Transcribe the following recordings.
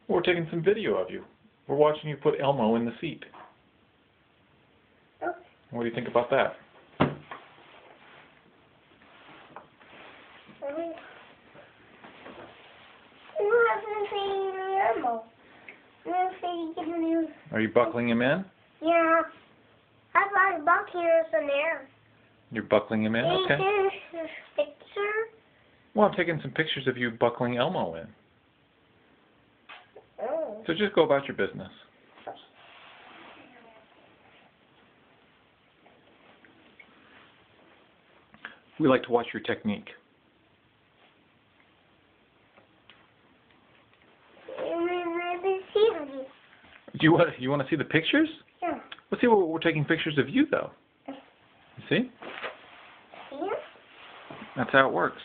We're taking some video of you. We're watching you put Elmo in the seat. Oh. What do you think about that? Are you buckling him in? Yeah. I've got a buck here in there. You're buckling him in? Okay. Picture? Well, I'm taking some pictures of you buckling Elmo in. Oh. So just go about your business. We like to watch your technique. Do you want to see the pictures? Yeah. Let's see what we're taking pictures of you though. You see? Yeah. That's how it works.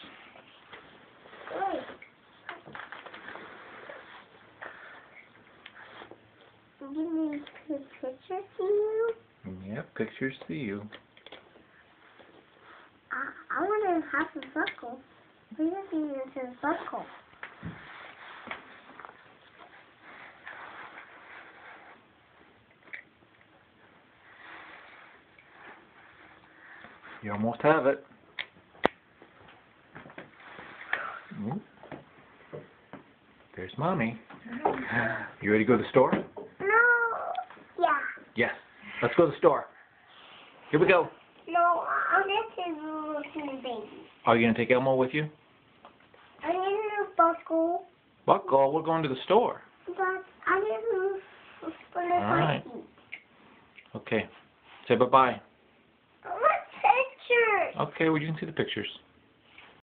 Oh. Give me a picture to you. Yep, pictures to you. I want to have a buckle. We don't need a buckle. You almost have it. There's Mommy. You ready to go to the store? No. Yeah. Yes. Let's go to the store. Here we go. No, I'm going to see the baby. Are you going to take Elmo with you? I need a buckle. Buckle, we're going to the store. But I need a spoon All right. Okay. Say bye-bye. I want pictures. Okay, well, you can see the pictures.